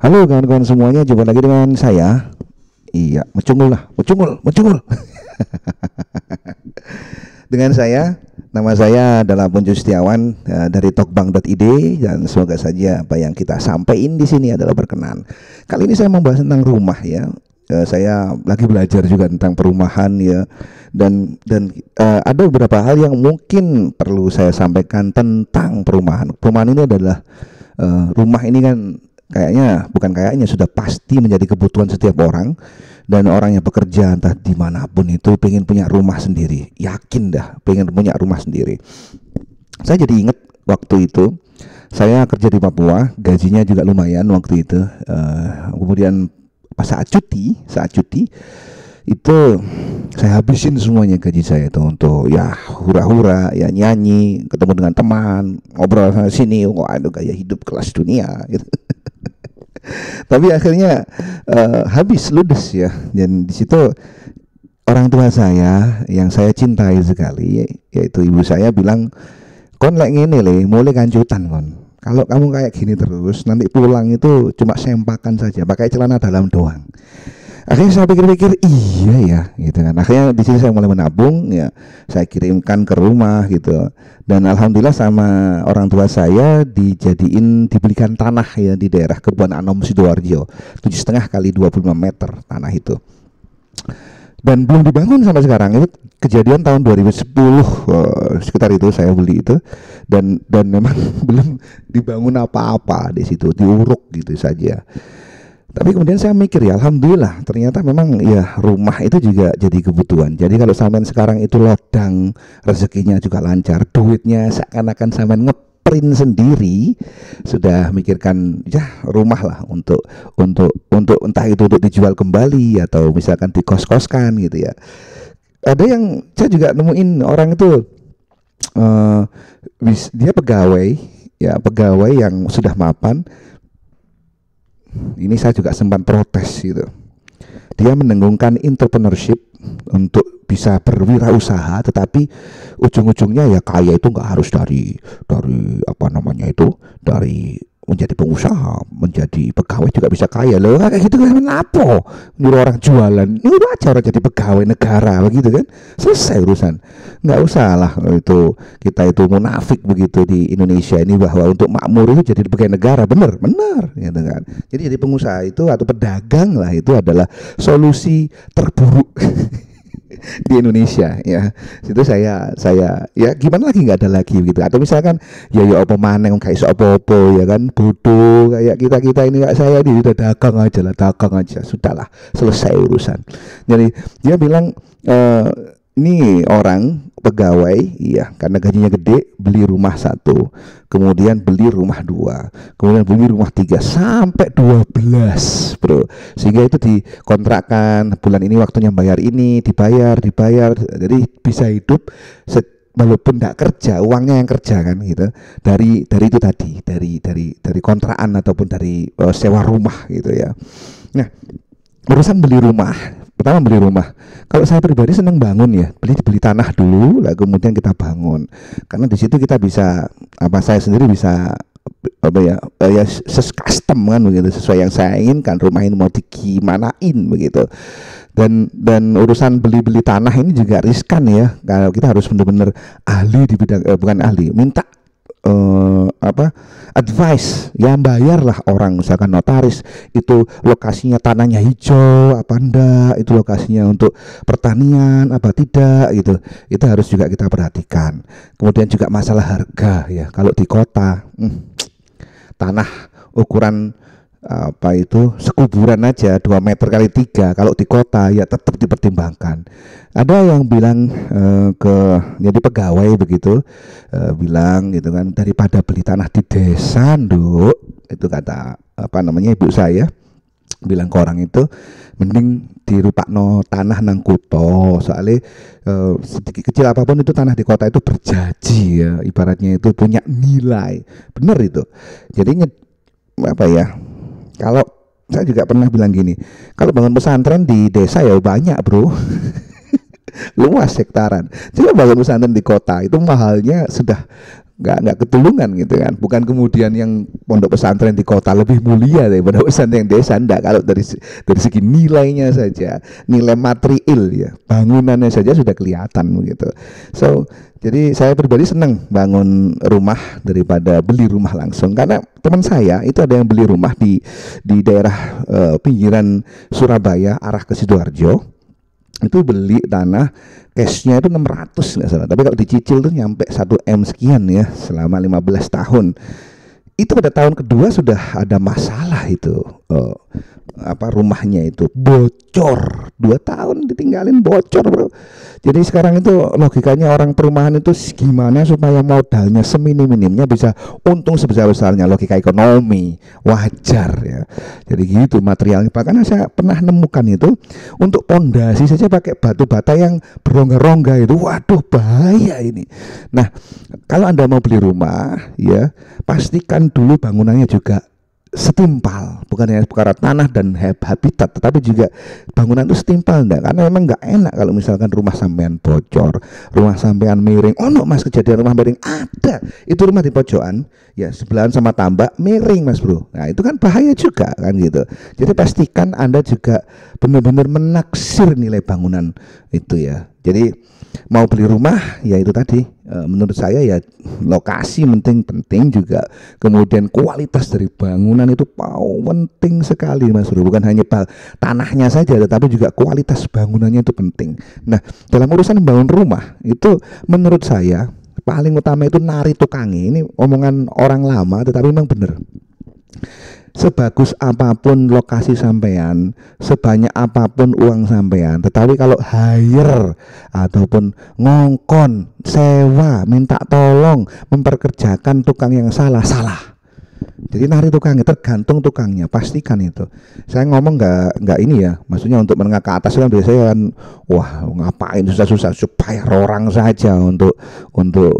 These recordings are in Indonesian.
Halo kawan-kawan semuanya, jumpa lagi dengan saya. Iya, Mecungul lah, Mecungul. Dengan saya, nama saya adalah Punju Setiawan dari Talkbank.id, dan semoga saja apa yang kita sampaikan di sini adalah berkenan. Kali ini saya membahas tentang rumah ya. Saya lagi belajar juga tentang perumahan ya, dan ada beberapa hal yang mungkin perlu saya sampaikan tentang perumahan. Perumahan ini adalah rumah ini kan bukan kayaknya sudah pasti menjadi kebutuhan setiap orang, dan orang yang bekerja entah dimanapun itu pengen punya rumah sendiri, yakin dah pengen punya rumah sendiri. Saya jadi ingat waktu itu saya kerja di Papua, gajinya juga lumayan waktu itu. Kemudian pas saat cuti itu saya habisin semuanya gaji saya itu untuk ya hura-hura, ya nyanyi, ketemu dengan teman, ngobrol sana sini, wah itu gaya hidup kelas dunia gitu. Tapi akhirnya habis ludes ya, dan di situ orang tua saya yang saya cintai sekali, yaitu ibu saya bilang, kon lek ngene le, mulai kancutan kon. Kalau kamu kayak gini terus, nanti pulang itu cuma sempakan saja, pakai celana dalam doang. Akhirnya saya pikir-pikir, iya ya, gitu kan. Akhirnya di sini saya mulai menabung, ya, saya kirimkan ke rumah gitu. Dan alhamdulillah sama orang tua saya dibelikan tanah ya di daerah Kebun Anom Sidoarjo, 7,5 kali 25 meter tanah itu. Dan belum dibangun sampai sekarang. Itu kejadian tahun 2010, sekitar itu saya beli itu, dan memang belum dibangun apa-apa di situ, diuruk gitu saja. Tapi kemudian saya mikir, ya alhamdulillah ternyata memang ya rumah itu juga jadi kebutuhan. Jadi kalau sampean sekarang itu lodang, rezekinya juga lancar, duitnya seakan-akan sampean ngeprint sendiri, sudah mikirkan ya rumah lah untuk entah itu untuk dijual kembali atau misalkan dikos-koskan gitu ya. Ada yang saya juga nemuin orang itu dia pegawai yang sudah mapan. Ini saya juga sempat protes gitu. Dia menenggungkan entrepreneurship untuk bisa berwirausaha, tetapi ujung-ujungnya ya kaya itu nggak harus dari apa namanya itu, dari menjadi pengusaha, menjadi pegawai juga bisa kaya loh. Kayak gitu kan apa? Nyuruh orang jualan, nyuruh aja orang jadi pegawai negara begitu kan, selesai urusan. Nggak usah lah itu kita itu munafik begitu di Indonesia ini, bahwa untuk makmur itu jadi pegawai negara, bener gitu kan. Jadi pengusaha itu atau pedagang lah itu adalah solusi terburuk di Indonesia ya. Situ saya ya gimana lagi, nggak ada lagi gitu. Atau misalkan ya apa maneng kayak iso apa-apa ya kan, bodoh kayak kita ini, kayak saya ini udah dagang aja sudahlah, selesai urusan. Jadi dia bilang ini orang pegawai ya, karena gajinya gede, beli rumah 1, kemudian beli rumah 2, kemudian beli rumah 3 sampai 12 bro, sehingga itu dikontrakkan bulan ini waktunya bayar ini, dibayar, jadi bisa hidup walaupun tidak kerja, uangnya yang kerja kan gitu, dari itu tadi, dari kontrakan ataupun dari sewa rumah gitu ya. Nah, urusan beli rumah, pertama beli rumah. Kalau saya pribadi senang bangun ya, beli tanah dulu, lalu kemudian kita bangun. Karena di situ kita bisa, saya sendiri bisa ya custom kan begitu, sesuai yang saya inginkan, rumah ini mau digimanain begitu. Dan urusan beli tanah ini juga riskan ya, kalau kita harus benar-benar ahli di bidang bukan ahli, minta advice ya, bayarlah orang misalkan notaris, itu lokasinya tanahnya hijau apa enggak, itu lokasinya untuk pertanian apa tidak gitu, itu harus juga kita perhatikan. Kemudian juga masalah harga ya, kalau di kota tanah ukuran sekuburan aja 2 meter kali 3, kalau di kota ya tetap dipertimbangkan. Ada yang bilang jadi pegawai begitu, bilang gitu kan, daripada beli tanah di desa nduk, itu kata ibu saya bilang ke orang itu, mending dirupakno tanah nang kuto, soalnya sedikit kecil apapun itu tanah di kota itu berjaji ya, ibaratnya itu punya nilai, bener itu. Jadi kalau saya juga pernah bilang gini, kalau bangun pesantren di desa ya banyak bro, luas hektaran. Coba bangun pesantren di kota itu mahalnya sudah nggak ketulungan gitu kan. Bukan kemudian yang pondok pesantren di kota lebih mulia daripada pesantren yang desa, enggak. Kalau dari segi nilainya saja, nilai material ya, bangunannya saja sudah kelihatan begitu. So jadi saya pribadi senang bangun rumah daripada beli rumah langsung, karena teman saya itu ada yang beli rumah di daerah pinggiran Surabaya arah ke Sidoarjo. Itu beli tanah cashnya itu 600 nggak salah, tapi kalau dicicil tuh nyampe 1 M sekian ya selama 15 tahun. Itu pada tahun kedua sudah ada masalah itu, rumahnya itu bocor, 2 tahun ditinggalin bocor bro. Jadi sekarang itu logikanya orang perumahan itu gimana supaya modalnya seminim-minimnya bisa untung sebesar-besarnya, logika ekonomi wajar ya. Jadi gitu materialnya. Bahkan saya pernah nemukan itu untuk pondasi saja pakai batu bata yang berongga-rongga itu, waduh bahaya ini. Nah kalau Anda mau beli rumah ya, pastikan dulu bangunannya juga setimpal, bukan hanya perkara tanah dan habitat, tetapi juga bangunan itu setimpal enggak, karena memang enggak enak kalau misalkan rumah sampean bocor, rumah sampean miring. Oh no mas, kejadian rumah miring ada, itu rumah di pojokan ya, sebelahan sama tambak miring mas bro. Nah itu kan bahaya juga kan gitu. Jadi pastikan Anda juga benar-benar menaksir nilai bangunan itu ya. Jadi mau beli rumah ya itu tadi, menurut saya ya lokasi penting juga, kemudian kualitas dari bangunan itu penting sekali mas bro. Bukan hanya tanahnya saja, tetapi juga kualitas bangunannya itu penting. Nah dalam urusan membangun rumah itu menurut saya paling utama itu nari tukangi. Ini omongan orang lama tetapi memang benar. Sebagus apapun lokasi sampean, sebanyak apapun uang sampean, tetapi kalau hire ataupun ngongkon, sewa, minta tolong, memperkerjakan tukang yang salah. Jadi nari tukangnya, tergantung tukangnya, pastikan itu. Saya ngomong nggak ini ya, maksudnya untuk menengah ke atas kan biasanya kan, wah ngapain susah-susah supaya orang saja untuk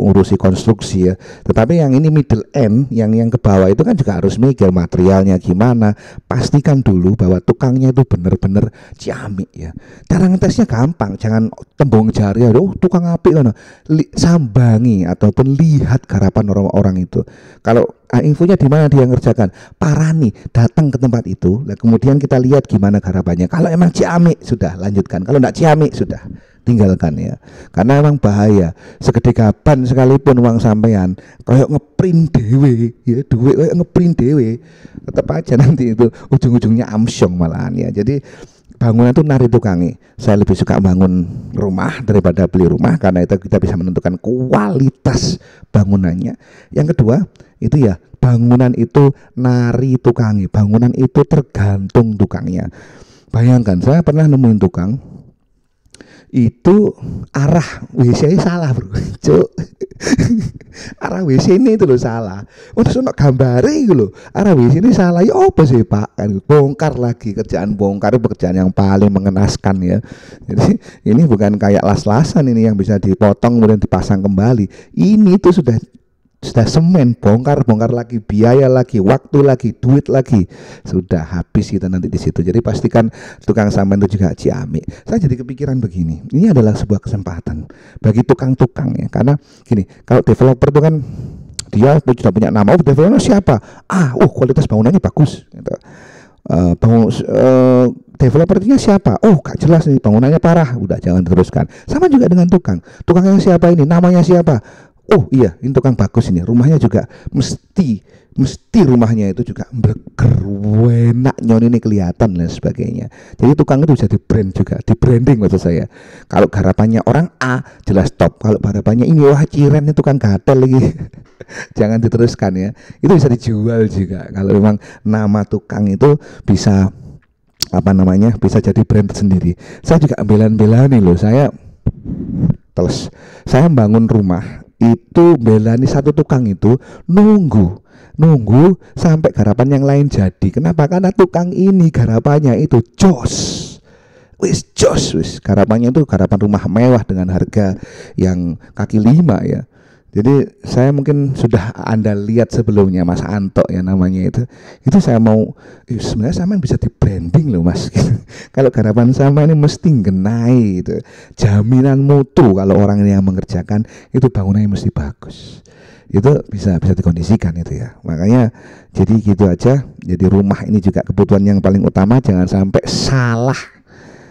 urusi konstruksi ya. Tetapi yang ini middle end, yang ke bawah itu kan juga harus mikir materialnya gimana. Pastikan dulu bahwa tukangnya itu benar-benar ciamik ya. Cara ngetesnya gampang, jangan tembung jari, oh tukang apik kan, sambangi ataupun lihat garapan orang-orang itu. Kalau infonya di mana dia ngerjakan, parani, datang ke tempat itu, nah, kemudian kita lihat gimana garapannya. Kalau emang ciamik sudah lanjutkan, kalau enggak ciamik sudah tinggalkan ya. Karena emang bahaya, segede gaban sekalipun uang sampean kayak ngeprint dewe ya, duit kayak ngeprint dewe, tetap aja nanti itu ujung-ujungnya amsyong malahan ya. Jadi bangunan itu nari tukangi. Saya lebih suka bangun rumah daripada beli rumah, karena itu kita bisa menentukan kualitas bangunannya. Yang kedua itu ya, bangunan itu nari tukangi, bangunan itu tergantung tukangnya. Bayangkan saya pernah nemuin tukang itu arah WC salah bro, cuk. Arah WC ini itu loh salah. Oh terus ono gambare itu loh, arah WC ini salah. Ya apa sih pak, kan bongkar lagi, kerjaan bongkar itu pekerjaan yang paling mengenaskan ya. Jadi ini bukan kayak las-lasan ini yang bisa dipotong kemudian dipasang kembali. Ini tuh sudah semen, bongkar lagi, biaya lagi, waktu lagi, duit lagi, sudah habis kita nanti di situ. Jadi pastikan tukang sampean itu juga ciamik. Saya jadi kepikiran begini, ini adalah sebuah kesempatan bagi tukang-tukang ya, karena gini, kalau developer itu kan dia sudah punya nama, oh developer siapa? Kualitas bangunannya bagus gitu. Developernya siapa? Oh gak jelas nih, bangunannya parah, udah jangan diteruskan. Sama juga dengan tukangnya siapa ini, namanya siapa? Oh iya, ini tukang bagus ini, rumahnya juga mesti rumahnya itu juga berger, enak, nyon ini kelihatan dan sebagainya. Jadi tukang itu bisa di brand juga, di branding maksud saya. Kalau garapannya orang A jelas top, kalau garapannya ini wah ciren ini tukang gatel lagi. Jangan diteruskan ya. Itu bisa dijual juga. Kalau memang nama tukang itu bisa bisa jadi brand sendiri. Saya juga belan-belan nih loh, saya membangun rumah itu belani satu tukang itu nunggu sampai garapan yang lain jadi. Kenapa? Karena tukang ini garapannya itu jos, garapannya itu garapan rumah mewah dengan harga yang kaki 5 ya. Jadi saya mungkin sudah Anda lihat sebelumnya Mas Anto ya namanya itu saya mau sebenarnya sama bisa di branding loh Mas. Kalau garapan sama ini mesti genai itu, jaminan mutu kalau orang ini yang mengerjakan itu bangunannya mesti bagus. itu bisa bisa dikondisikan itu ya. Makanya jadi gitu aja. Jadi rumah ini juga kebutuhan yang paling utama, jangan sampai salah.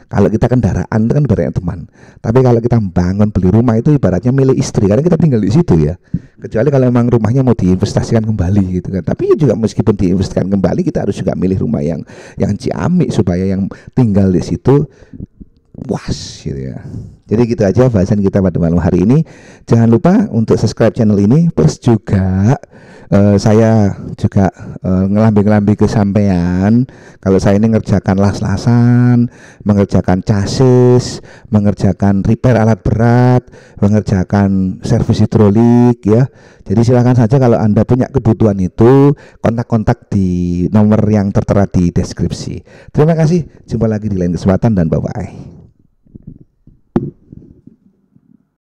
Kalau kita kendaraan itu kan ibaratnya teman, tapi kalau kita bangun beli rumah itu ibaratnya milik istri, karena kita tinggal di situ ya. Kecuali kalau memang rumahnya mau diinvestasikan kembali gitu kan. Tapi juga meskipun diinvestasikan kembali, kita harus juga milih rumah yang ciamik supaya yang tinggal di situ puas gitu ya. Jadi gitu aja bahasan kita pada malam hari ini. Jangan lupa untuk subscribe channel ini, plus juga saya juga ngelambi-ngelambi ke sampean kalau saya ini ngerjakan las-lasan, mengerjakan chassis, mengerjakan repair alat berat, mengerjakan servis hidrolik ya. Jadi silakan saja kalau Anda punya kebutuhan itu, kontak-kontak di nomor yang tertera di deskripsi. Terima kasih, jumpa lagi di lain kesempatan dan bye-bye.